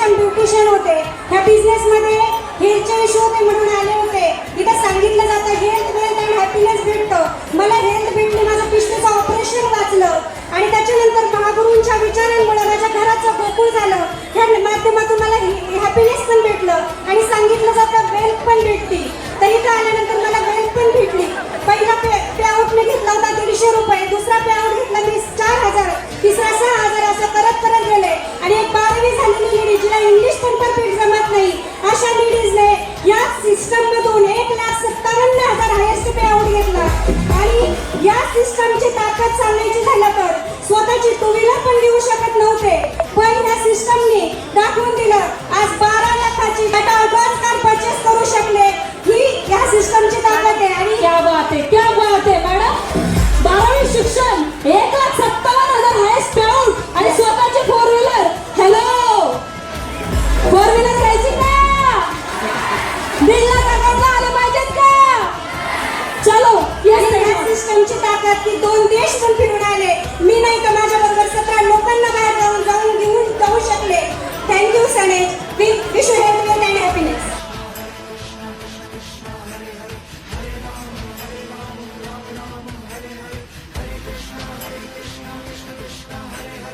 छान ब्युटिशियन होते. ह्या बिझनेसमध्ये हेल्थचे इश्यू होते म्हणून आले होते. इथं सांगितलं जातं हेल्थ वेल्थ अँड हॅपीनेस भेटतं. मला हेल्थ भेटली, माझं पिशवीचं ऑपरेशन वाचलं आणि त्याच्यानंतर महागुरूंच्या विचारांमुळे माझ्या घराचं गोकुळ झालं. ह्या माध्यमातून मला हॅपीनेस पण भेटलं आणि सांगितलं जातं वेल्थ पण भेटती. तर इथं आल्यानंतर मला वेल्थ पण भेटली. पहिला पे आउट मी घेतला होता 150 रुपये, दुसरा पे आउट घेतला मी 4000, तिसरा 6000, असं करत गेले. आणि एक 12वी झालेली लेडी जिला इंग्लिश पण परफेक्ट जमत नाही, अशा लेडीजने या सिस्टम मधून 1,57,000 हायेस्ट पे आउट घेतला. आणि या सिस्टमची ताकद सांगायची झालं तर स्वतःची टू व्हीलर पण घेऊ शकत नव्हते, पण या सिस्टमने दाखवून दिलं. आज 12 लाखाची टाटा ऑल्टॉस कार परचेस करू शकले. ही या सिस्टमची ताकद आहे. आणि क्या बात आहे, क्या बात आहे मॅडम. 12वी शिक्षण, 1,57,000 हायेस्ट पे आउट आणि स्वतःची 4 व्हीलर. हॅलो, 4 व्हीलर घ्यायची का? 1.5 लाख अकाउंटला आले पाहिजेत का? चलो, या सिस्टमची ताकद की 2 देश पण फिरून आले. मी नाही तर माझ्या बरोबर 17 लोकांना बाहेर जाऊन घेऊन जाऊ शकले. थँक्यू सनेज. Wish you health wealth and happiness.